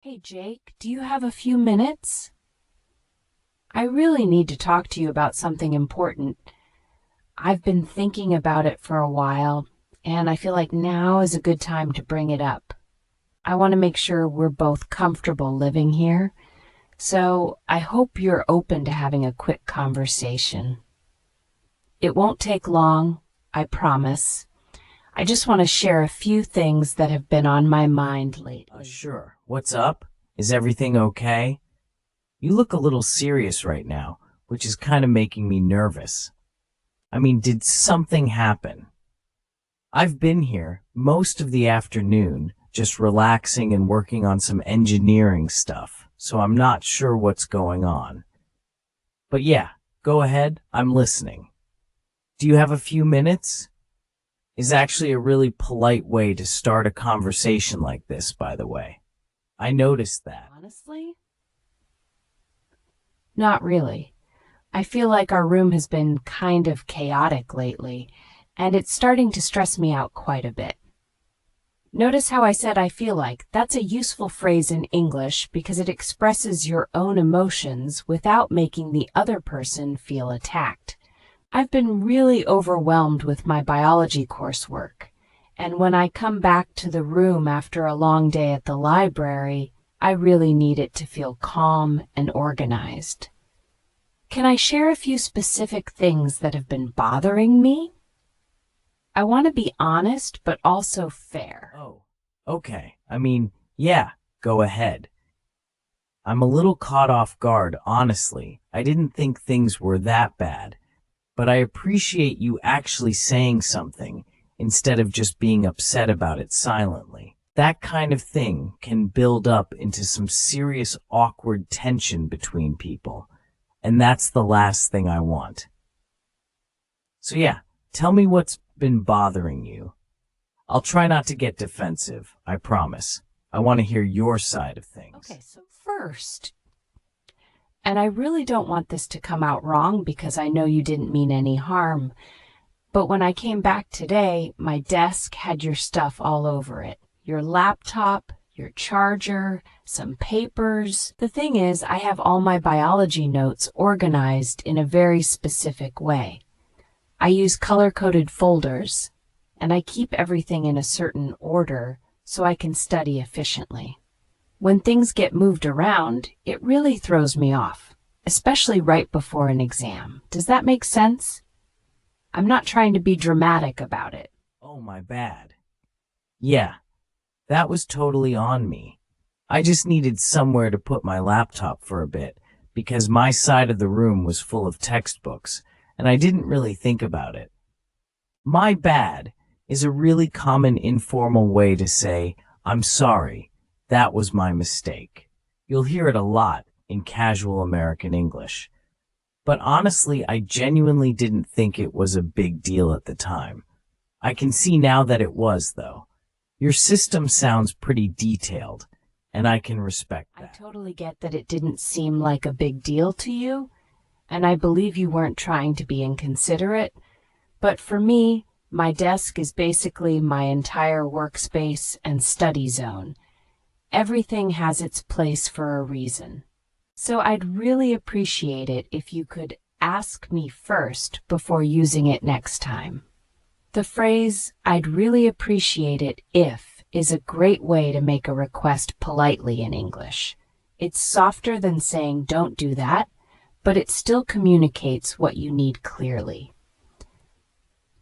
Hey Jake, do you have a few minutes? I really need to talk to you about something important. I've been thinking about it for a while, and I feel like now is a good time to bring it up. I want to make sure we're both comfortable living here, so I hope you're open to having a quick conversation. It won't take long, I promise. I just want to share a few things that have been on my mind lately. Sure. What's up? Is everything okay? You look a little serious right now, which is kind of making me nervous. I mean, did something happen? I've been here most of the afternoon, just relaxing and working on some engineering stuff, so I'm not sure what's going on. But yeah, go ahead, I'm listening. Do you have a few minutes? Is actually a really polite way to start a conversation like this, by the way. I noticed that. Honestly? Not really. I feel like our room has been kind of chaotic lately, and it's starting to stress me out quite a bit. Notice how I said I feel like. That's a useful phrase in English because it expresses your own emotions without making the other person feel attacked. I've been really overwhelmed with my biology coursework, and when I come back to the room after a long day at the library, I really need it to feel calm and organized. Can I share a few specific things that have been bothering me? I want to be honest, but also fair. Oh, okay. Yeah, go ahead. I'm a little caught off guard, honestly. I didn't think things were that bad. But I appreciate you actually saying something instead of just being upset about it silently. That kind of thing can build up into some serious awkward tension between people, and that's the last thing I want. So yeah, tell me what's been bothering you. I'll try not to get defensive, I promise. I want to hear your side of things. Okay, so first, and I really don't want this to come out wrong because I know you didn't mean any harm, but when I came back today, my desk had your stuff all over it. Your laptop, your charger, some papers. The thing is, I have all my biology notes organized in a very specific way. I use color-coded folders, and I keep everything in a certain order so I can study efficiently. When things get moved around, it really throws me off, especially right before an exam. Does that make sense? I'm not trying to be dramatic about it. Oh, my bad. Yeah, that was totally on me. I just needed somewhere to put my laptop for a bit because my side of the room was full of textbooks, and I didn't really think about it. My bad is a really common informal way to say, I'm sorry. That was my mistake. You'll hear it a lot in casual American English. But honestly, I genuinely didn't think it was a big deal at the time. I can see now that it was, though. Your system sounds pretty detailed, and I can respect that. I totally get that it didn't seem like a big deal to you, and I believe you weren't trying to be inconsiderate, but for me, my desk is basically my entire workspace and study zone. Everything has its place for a reason. So I'd really appreciate it if you could ask me first before using it next time. The phrase, I'd really appreciate it if, is a great way to make a request politely in English. It's softer than saying don't do that, but it still communicates what you need clearly.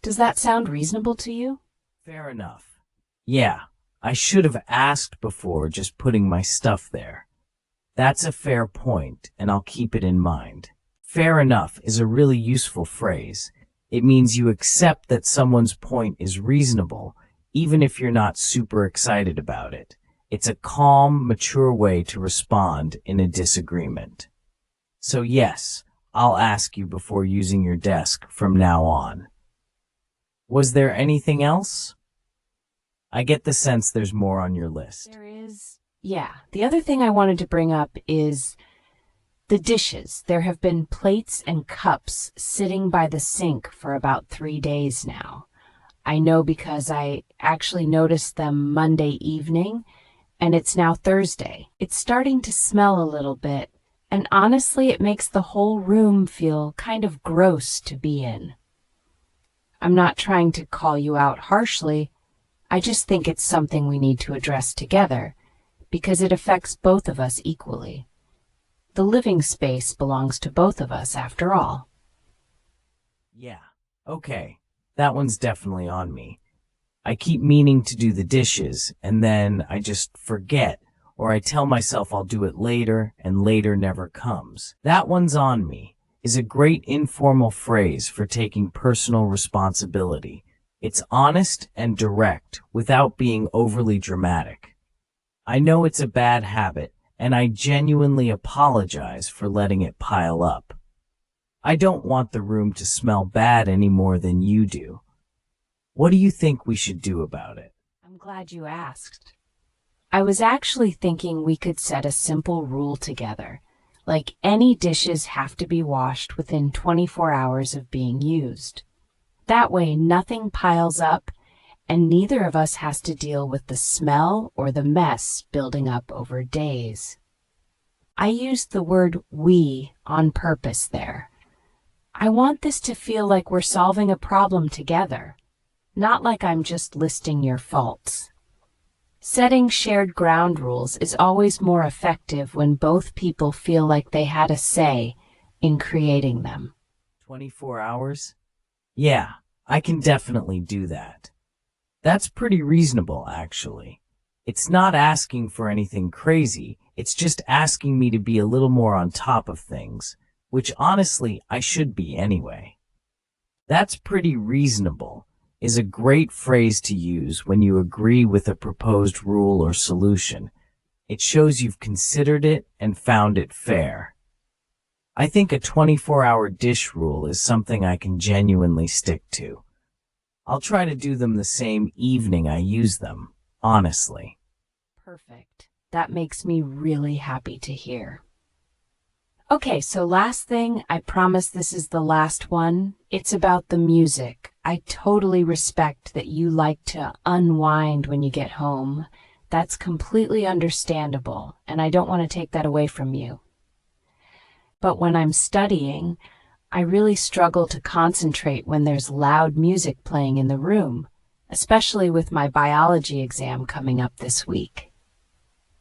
Does that sound reasonable to you? Fair enough. Yeah. I should have asked before just putting my stuff there. That's a fair point, and I'll keep it in mind. Fair enough is a really useful phrase. It means you accept that someone's point is reasonable, even if you're not super excited about it. It's a calm, mature way to respond in a disagreement. So yes, I'll ask you before using your desk from now on. Was there anything else? I get the sense there's more on your list. There is. Yeah. The other thing I wanted to bring up is the dishes. There have been plates and cups sitting by the sink for about 3 days now. I know because I actually noticed them Monday evening, and it's now Thursday. It's starting to smell a little bit, and honestly, it makes the whole room feel kind of gross to be in. I'm not trying to call you out harshly. I just think it's something we need to address together, because it affects both of us equally. The living space belongs to both of us, after all. Yeah, okay. That one's definitely on me. I keep meaning to do the dishes, and then I just forget, or I tell myself I'll do it later, and later never comes. That one's on me is a great informal phrase for taking personal responsibility. It's honest and direct without being overly dramatic. I know it's a bad habit, and I genuinely apologize for letting it pile up. I don't want the room to smell bad any more than you do. What do you think we should do about it? I'm glad you asked. I was actually thinking we could set a simple rule together, like any dishes have to be washed within 24 hours of being used. That way, nothing piles up, and neither of us has to deal with the smell or the mess building up over days. I used the word we on purpose there. I want this to feel like we're solving a problem together, not like I'm just listing your faults. Setting shared ground rules is always more effective when both people feel like they had a say in creating them. 24 hours? Yeah, I can definitely do that. That's pretty reasonable, actually. It's not asking for anything crazy, it's just asking me to be a little more on top of things, which honestly I should be anyway. That's pretty reasonable is a great phrase to use when you agree with a proposed rule or solution. It shows you've considered it and found it fair. I think a 24-hour dish rule is something I can genuinely stick to. I'll try to do them the same evening I use them, honestly. Perfect. That makes me really happy to hear. Okay, so last thing, I promise this is the last one. It's about the music. I totally respect that you like to unwind when you get home. That's completely understandable, and I don't want to take that away from you. But when I'm studying, I really struggle to concentrate when there's loud music playing in the room, especially with my biology exam coming up this week.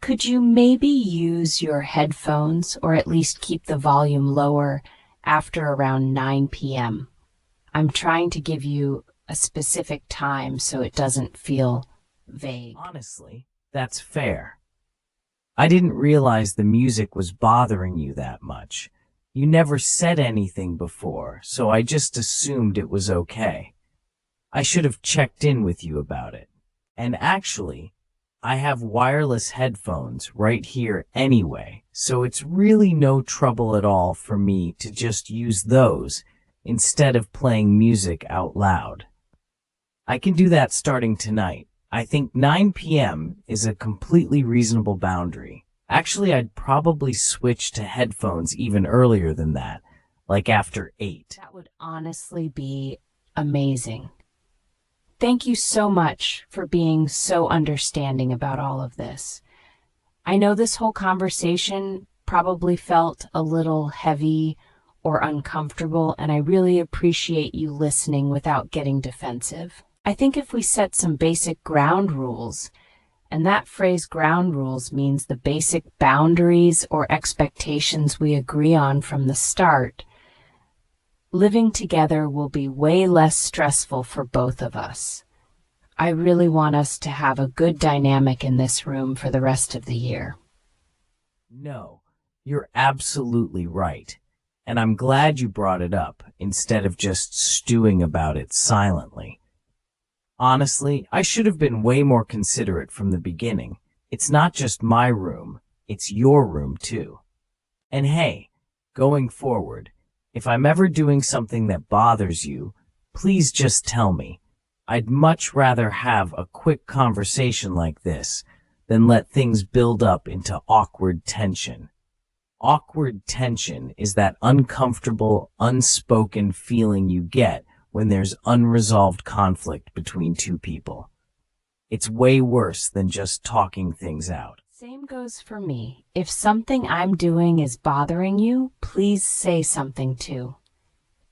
Could you maybe use your headphones or at least keep the volume lower after around 9 p.m.? I'm trying to give you a specific time so it doesn't feel vague. Honestly, that's fair. I didn't realize the music was bothering you that much. You never said anything before, so I just assumed it was okay. I should have checked in with you about it. And actually, I have wireless headphones right here anyway, so it's really no trouble at all for me to just use those instead of playing music out loud. I can do that starting tonight. I think 9 p.m. is a completely reasonable boundary. Actually, I'd probably switch to headphones even earlier than that, like after 8. That would honestly be amazing. Thank you so much for being so understanding about all of this. I know this whole conversation probably felt a little heavy or uncomfortable, and I really appreciate you listening without getting defensive. I think if we set some basic ground rules, and that phrase ground rules means the basic boundaries or expectations we agree on from the start, living together will be way less stressful for both of us. I really want us to have a good dynamic in this room for the rest of the year. No, you're absolutely right. And I'm glad you brought it up instead of just stewing about it silently. Honestly, I should have been way more considerate from the beginning. It's not just my room, it's your room too. And hey, going forward, if I'm ever doing something that bothers you, please just tell me. I'd much rather have a quick conversation like this than let things build up into awkward tension. Awkward tension is that uncomfortable, unspoken feeling you get when there's unresolved conflict between two people. It's way worse than just talking things out. Same goes for me. If something I'm doing is bothering you, please say something too.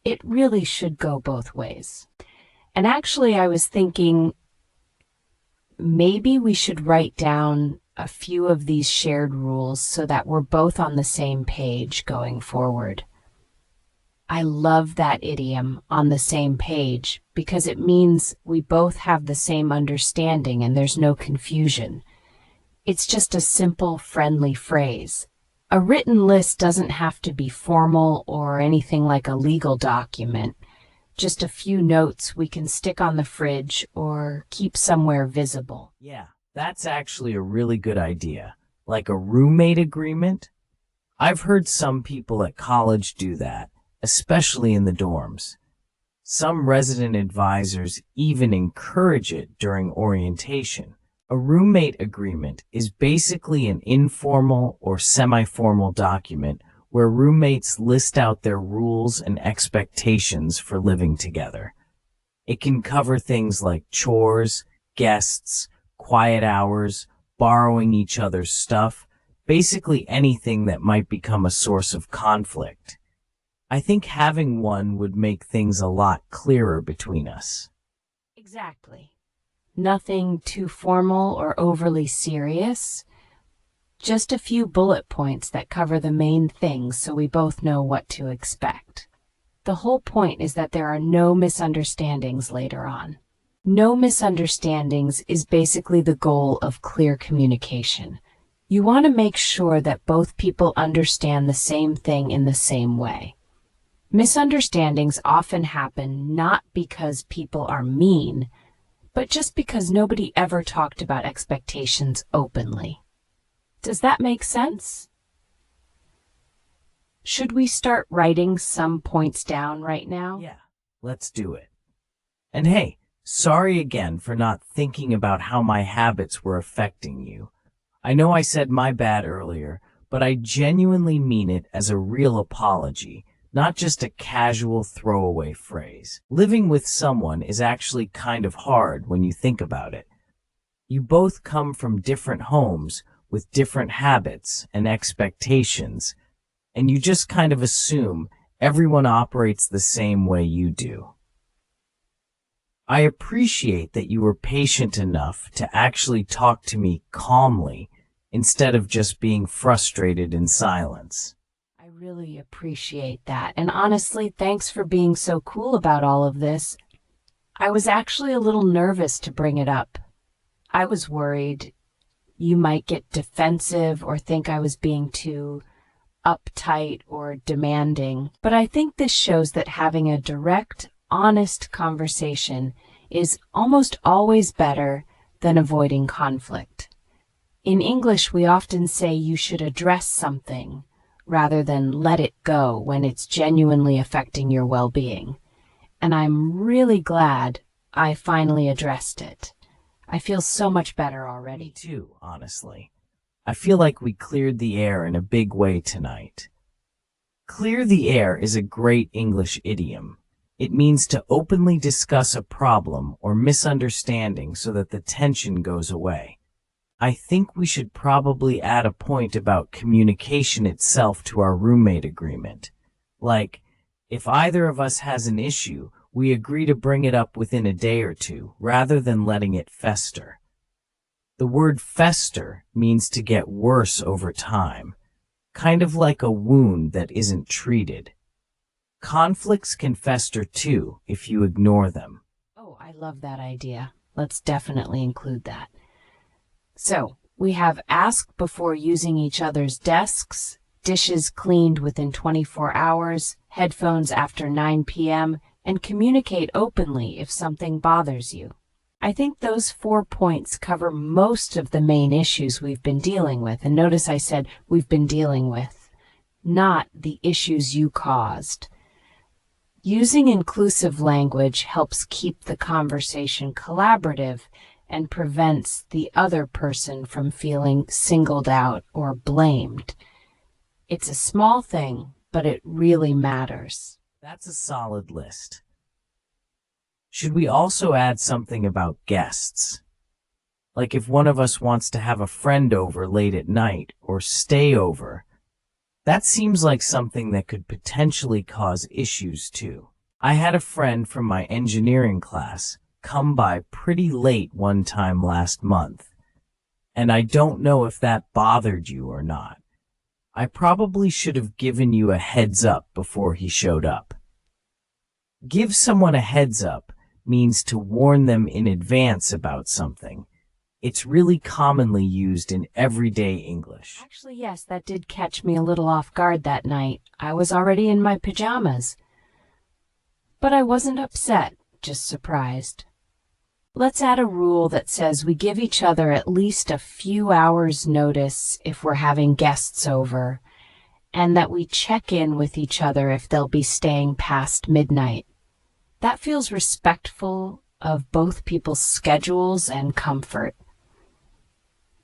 It really should go both ways. And actually, I was thinking maybe we should write down a few of these shared rules so that we're both on the same page going forward. I love that idiom, on the same page, because it means we both have the same understanding and there's no confusion. It's just a simple, friendly phrase. A written list doesn't have to be formal or anything like a legal document. Just a few notes we can stick on the fridge or keep somewhere visible. Yeah, that's actually a really good idea. Like a roommate agreement? I've heard some people at college do that, especially in the dorms. Some resident advisors even encourage it during orientation. A roommate agreement is basically an informal or semi-formal document where roommates list out their rules and expectations for living together. It can cover things like chores, guests, quiet hours, borrowing each other's stuff, basically anything that might become a source of conflict. I think having one would make things a lot clearer between us. Exactly. Nothing too formal or overly serious. Just a few bullet points that cover the main things so we both know what to expect. The whole point is that there are no misunderstandings later on. No misunderstandings is basically the goal of clear communication. You want to make sure that both people understand the same thing in the same way. Misunderstandings often happen not because people are mean, but just because nobody ever talked about expectations openly. Does that make sense? Should we start writing some points down right now? Yeah, let's do it. And hey, sorry again for not thinking about how my habits were affecting you. I know I said my bad earlier, but I genuinely mean it as a real apology, not just a casual throwaway phrase. Living with someone is actually kind of hard when you think about it. You both come from different homes with different habits and expectations, and you just kind of assume everyone operates the same way you do. I appreciate that you were patient enough to actually talk to me calmly instead of just being frustrated in silence. I really appreciate that. And honestly, thanks for being so cool about all of this. I was actually a little nervous to bring it up. I was worried you might get defensive or think I was being too uptight or demanding. But I think this shows that having a direct, honest conversation is almost always better than avoiding conflict. In English, we often say you should address something rather than let it go when it's genuinely affecting your well-being. And I'm really glad I finally addressed it. I feel so much better already. Me too, honestly. I feel like we cleared the air in a big way tonight. Clear the air is a great English idiom. It means to openly discuss a problem or misunderstanding so that the tension goes away. I think we should probably add a point about communication itself to our roommate agreement. Like, if either of us has an issue, we agree to bring it up within a day or two, rather than letting it fester. The word fester means to get worse over time, kind of like a wound that isn't treated. Conflicts can fester too if you ignore them. Oh, I love that idea. Let's definitely include that. So, we have ask before using each other's desks, dishes cleaned within 24 hours, headphones after 9 p.m., and communicate openly if something bothers you. I think those 4 points cover most of the main issues we've been dealing with. And notice I said we've been dealing with, not the issues you caused. Using inclusive language helps keep the conversation collaborative and prevents the other person from feeling singled out or blamed. It's a small thing, but it really matters. That's a solid list. Should we also add something about guests? Like if one of us wants to have a friend over late at night or stay over, that seems like something that could potentially cause issues too. I had a friend from my engineering class come by pretty late one time last month, and I don't know if that bothered you or not. I probably should have given you a heads up before he showed up. Give someone a heads up means to warn them in advance about something. It's really commonly used in everyday English. Actually, yes, that did catch me a little off guard that night. I was already in my pajamas. But I wasn't upset, just surprised. Let's add a rule that says we give each other at least a few hours' notice if we're having guests over, and that we check in with each other if they'll be staying past midnight. That feels respectful of both people's schedules and comfort.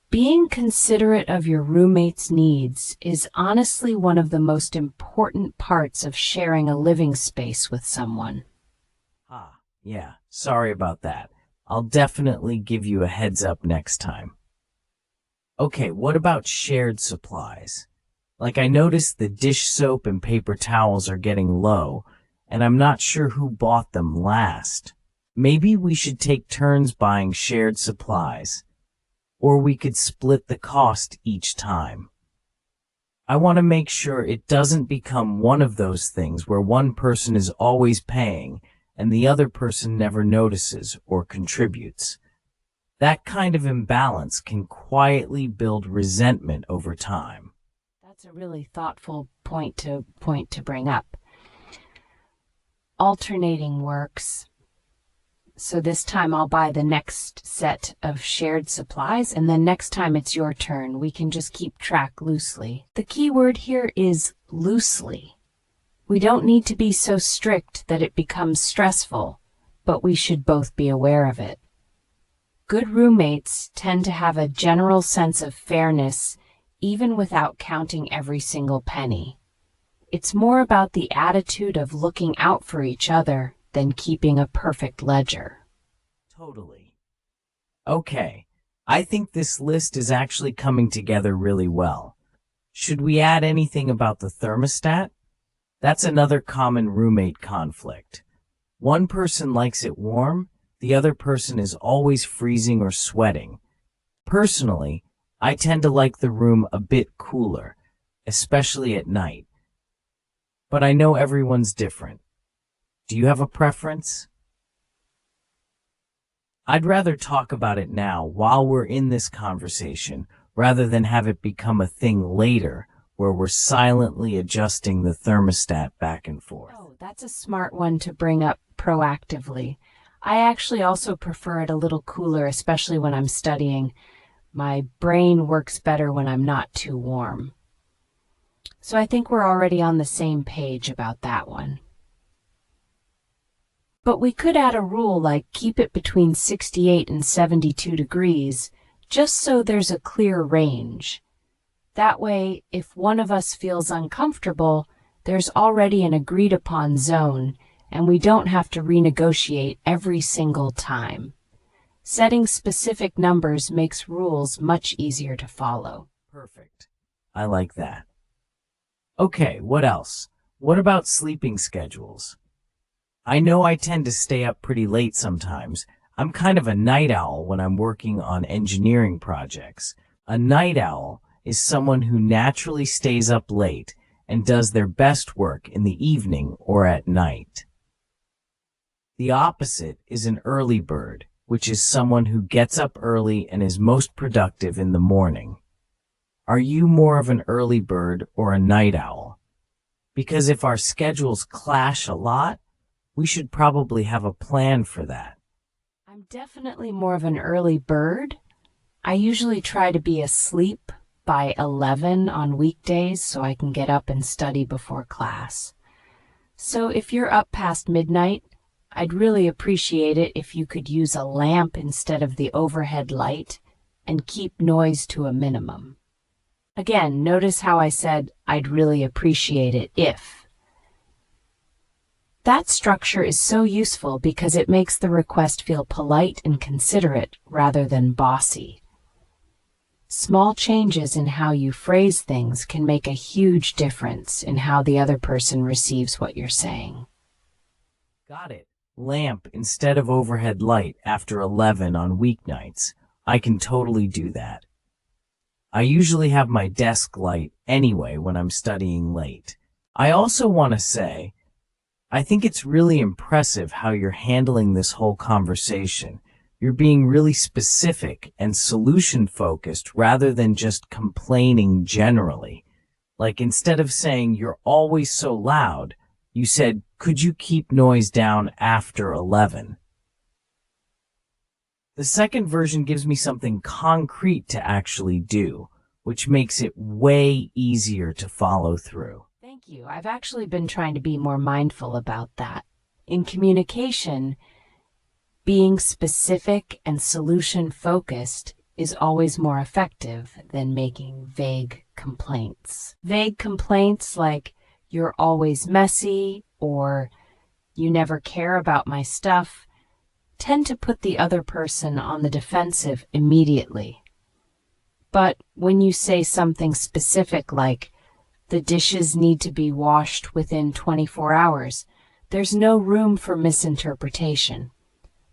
Being considerate of your roommate's needs is honestly one of the most important parts of sharing a living space with someone. Yeah, sorry about that. I'll definitely give you a heads up next time. Okay, what about shared supplies? Like I noticed the dish soap and paper towels are getting low, and I'm not sure who bought them last. Maybe we should take turns buying shared supplies. Or we could split the cost each time. I want to make sure it doesn't become one of those things where one person is always paying and the other person never notices or contributes. That kind of imbalance can quietly build resentment over time. That's a really thoughtful point to bring up. Alternating works. So this time I'll buy the next set of shared supplies, and then next time it's your turn. We can just keep track loosely. The key word here is loosely. We don't need to be so strict that it becomes stressful, but we should both be aware of it. Good roommates tend to have a general sense of fairness, even without counting every single penny. It's more about the attitude of looking out for each other than keeping a perfect ledger. Totally. Okay, I think this list is actually coming together really well. Should we add anything about the thermostat? That's another common roommate conflict. One person likes it warm, the other person is always freezing or sweating. Personally, I tend to like the room a bit cooler, especially at night. But I know everyone's different. Do you have a preference? I'd rather talk about it now while we're in this conversation rather than have it become a thing later where we're silently adjusting the thermostat back and forth. Oh, that's a smart one to bring up proactively. I actually also prefer it a little cooler, especially when I'm studying. My brain works better when I'm not too warm. So I think we're already on the same page about that one. But we could add a rule like keep it between 68 and 72 degrees, just so there's a clear range. That way, if one of us feels uncomfortable, there's already an agreed upon zone, and we don't have to renegotiate every single time. Setting specific numbers makes rules much easier to follow. Perfect. I like that. Okay, what else? What about sleeping schedules? I know I tend to stay up pretty late sometimes. I'm kind of a night owl when I'm working on engineering projects. A night owl is someone who naturally stays up late and does their best work in the evening or at night. The opposite is an early bird, which is someone who gets up early and is most productive in the morning. Are you more of an early bird or a night owl? Because if our schedules clash a lot, we should probably have a plan for that. I'm definitely more of an early bird. I usually try to be asleep by 11 on weekdays so I can get up and study before class. So if you're up past midnight, I'd really appreciate it if you could use a lamp instead of the overhead light and keep noise to a minimum. Again, notice how I said I'd really appreciate it if. That structure is so useful because it makes the request feel polite and considerate rather than bossy. Small changes in how you phrase things can make a huge difference in how the other person receives what you're saying. Got it. Lamp instead of overhead light after 11 on weeknights. I can totally do that. I usually have my desk light anyway when I'm studying late. I also want to say, I think it's really impressive how you're handling this whole conversation. You're being really specific and solution-focused rather than just complaining generally. Like instead of saying, "You're always so loud," you said, "Could you keep noise down after 11?" The second version gives me something concrete to actually do, which makes it way easier to follow through. Thank you. I've actually been trying to be more mindful about that. In communication, being specific and solution-focused is always more effective than making vague complaints. Vague complaints like, "You're always messy," or "You never care about my stuff," tend to put the other person on the defensive immediately. But when you say something specific like, "The dishes need to be washed within 24 hours, there's no room for misinterpretation.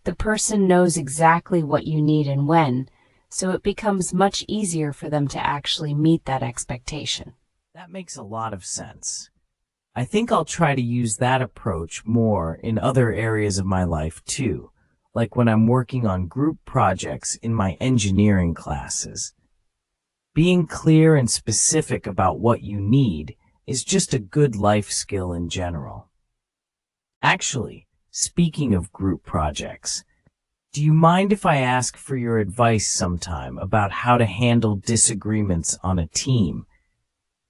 The person knows exactly what you need and when, so it becomes much easier for them to actually meet that expectation. That makes a lot of sense. I think I'll try to use that approach more in other areas of my life too, like when I'm working on group projects in my engineering classes. Being clear and specific about what you need is just a good life skill in general. Actually, speaking of group projects, do you mind if I ask for your advice sometime about how to handle disagreements on a team?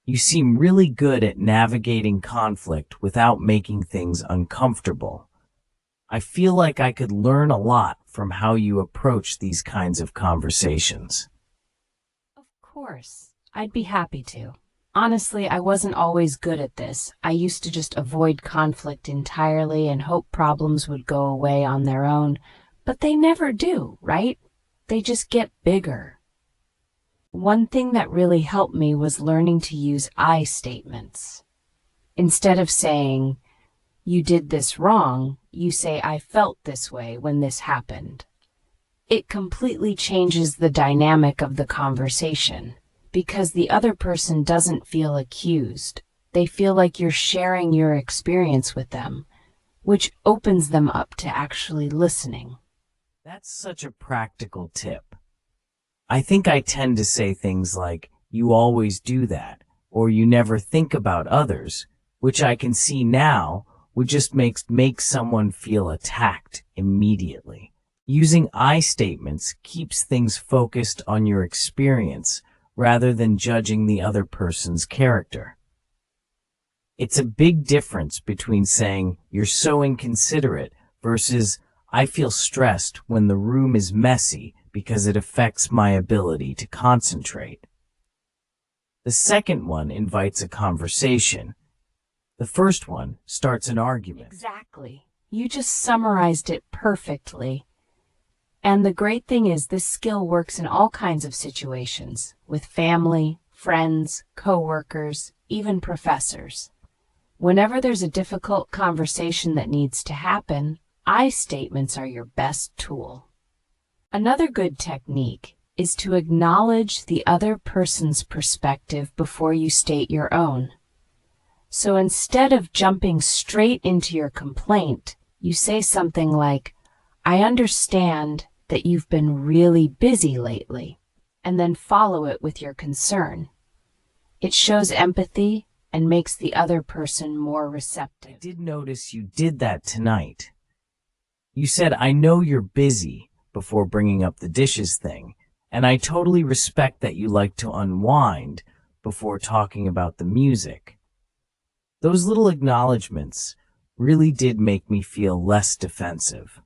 You seem really good at navigating conflict without making things uncomfortable. I feel like I could learn a lot from how you approach these kinds of conversations. Of course, I'd be happy to. Honestly, I wasn't always good at this. I used to just avoid conflict entirely and hope problems would go away on their own. But they never do, right? They just get bigger. One thing that really helped me was learning to use I statements. Instead of saying, "You did this wrong," you say, "I felt this way when this happened." It completely changes the dynamic of the conversation because the other person doesn't feel accused. They feel like you're sharing your experience with them, which opens them up to actually listening. That's such a practical tip. I think I tend to say things like, "You always do that," or "You never think about others," which I can see now would just make someone feel attacked immediately. Using I statements keeps things focused on your experience rather than judging the other person's character. It's a big difference between saying, "You're so inconsiderate," versus, "I feel stressed when the room is messy because it affects my ability to concentrate." The second one invites a conversation. The first one starts an argument. Exactly. You just summarized it perfectly. And the great thing is this skill works in all kinds of situations, with family, friends, coworkers, even professors. Whenever there's a difficult conversation that needs to happen, I statements are your best tool. Another good technique is to acknowledge the other person's perspective before you state your own. So instead of jumping straight into your complaint, you say something like, "I understand that you've been really busy lately," and then follow it with your concern. It shows empathy and makes the other person more receptive. I did notice you did that tonight. You said, "I know you're busy," before bringing up the dishes thing, and I totally respect that you like to unwind before talking about the music. Those little acknowledgments really did make me feel less defensive.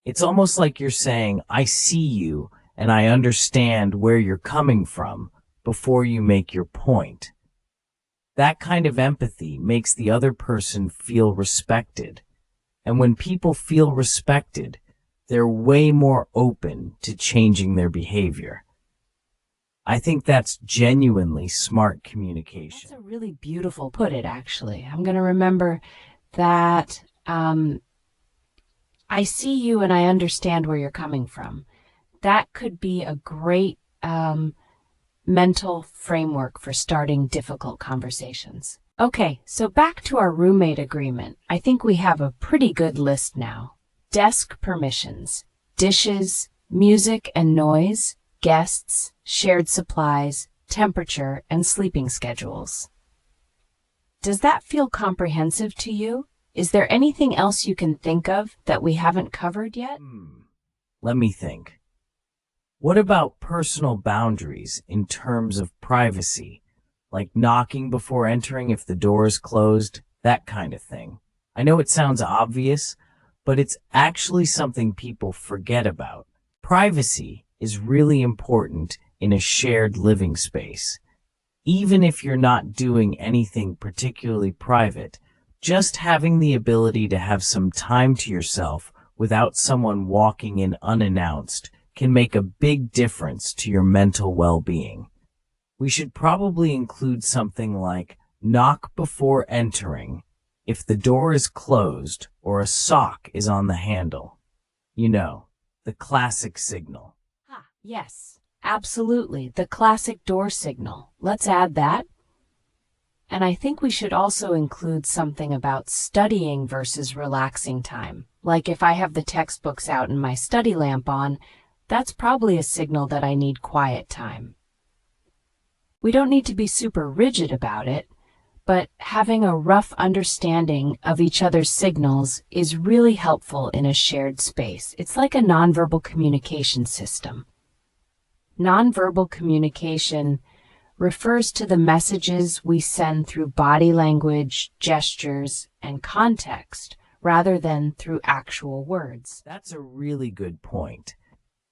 It's almost like you're saying, "I see you and I understand where you're coming from," before you make your point. That kind of empathy makes the other person feel respected. And when people feel respected, they're way more open to changing their behavior. I think that's genuinely smart communication. That's a really beautiful put it, actually. I'm going to remember that. I see you and I understand where you're coming from. That could be a great mental framework for starting difficult conversations. Okay, so back to our roommate agreement. I think we have a pretty good list now. Desk permissions, dishes, music and noise, guests, shared supplies, temperature, and sleeping schedules. Does that feel comprehensive to you? Is there anything else you can think of that we haven't covered yet? Let me think. What about personal boundaries in terms of privacy, like knocking before entering if the door is closed, that kind of thing? I know it sounds obvious, but it's actually something people forget about. Privacy is really important in a shared living space. Even if you're not doing anything particularly private, just having the ability to have some time to yourself without someone walking in unannounced can make a big difference to your mental well-being. We should probably include something like knock before entering if the door is closed or a sock is on the handle. You know, the classic signal. Yes, absolutely. The classic door signal. Let's add that. And I think we should also include something about studying versus relaxing time. Like if I have the textbooks out and my study lamp on, that's probably a signal that I need quiet time. We don't need to be super rigid about it, but having a rough understanding of each other's signals is really helpful in a shared space. It's like a nonverbal communication system. Nonverbal communication refers to the messages we send through body language, gestures, and context, rather than through actual words. That's a really good point.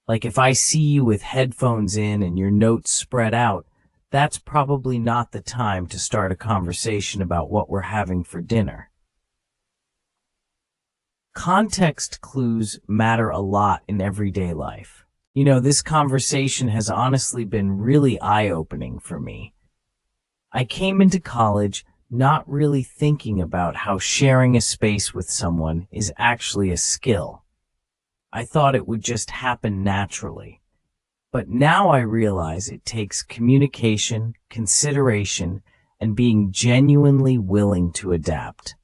Like if I see you with headphones in and your notes spread out, that's probably not the time to start a conversation about what we're having for dinner. Context clues matter a lot in everyday life. You know, this conversation has honestly been really eye-opening for me. I came into college not really thinking about how sharing a space with someone is actually a skill. I thought it would just happen naturally. But now I realize it takes communication, consideration, and being genuinely willing to adapt.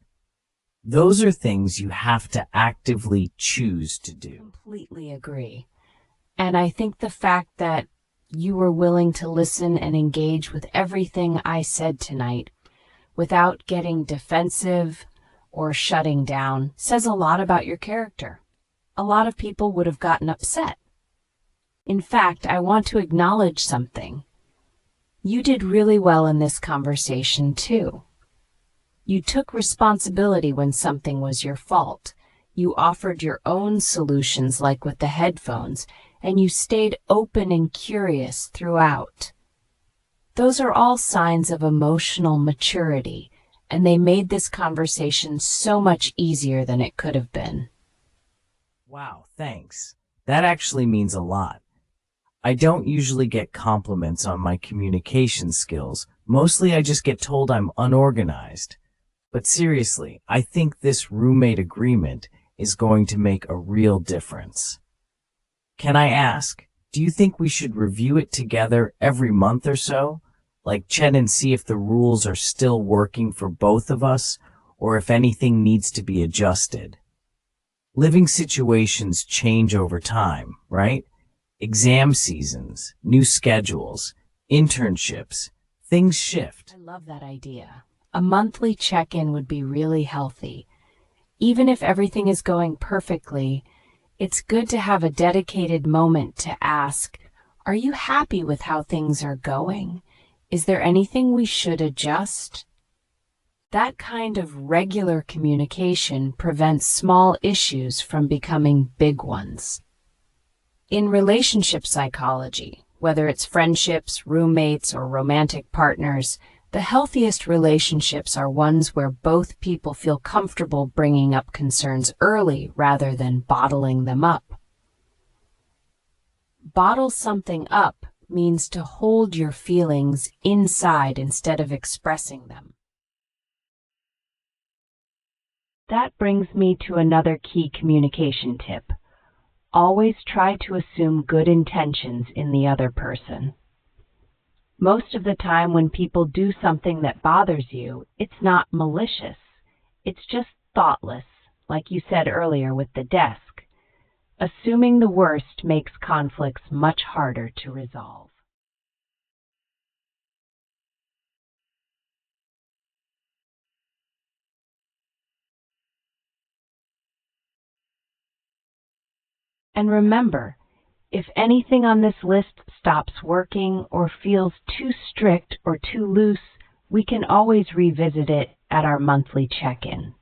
Those are things you have to actively choose to do. Completely agree. And I think the fact that you were willing to listen and engage with everything I said tonight without getting defensive or shutting down says a lot about your character. A lot of people would have gotten upset. In fact, I want to acknowledge something. You did really well in this conversation, too. You took responsibility when something was your fault. You offered your own solutions, like with the headphones, and you stayed open and curious throughout. Those are all signs of emotional maturity, and they made this conversation so much easier than it could have been. Wow, thanks. That actually means a lot. I don't usually get compliments on my communication skills. Mostly I just get told I'm unorganized. But seriously, I think this roommate agreement is going to make a real difference. Can I ask, do you think we should review it together every month or so? Like check and see if the rules are still working for both of us, or if anything needs to be adjusted. Living situations change over time, right? Exam seasons, new schedules, internships, things shift. I love that idea. A monthly check-in would be really healthy. Even if everything is going perfectly, it's good to have a dedicated moment to ask, are you happy with how things are going? Is there anything we should adjust? That kind of regular communication prevents small issues from becoming big ones. In relationship psychology, whether it's friendships, roommates, or romantic partners, The healthiest relationships are ones where both people feel comfortable bringing up concerns early rather than bottling them up. Bottle something up means to hold your feelings inside instead of expressing them. That brings me to another key communication tip. Always try to assume good intentions in the other person. Most of the time when people do something that bothers you, it's not malicious. It's just thoughtless, like you said earlier with the desk. Assuming the worst makes conflicts much harder to resolve. And remember, if anything on this list stops working or feels too strict or too loose, we can always revisit it at our monthly check-in.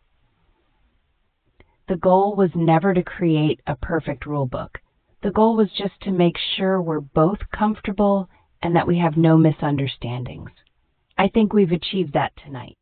The goal was never to create a perfect rule book. The goal was just to make sure we're both comfortable and that we have no misunderstandings. I think we've achieved that tonight.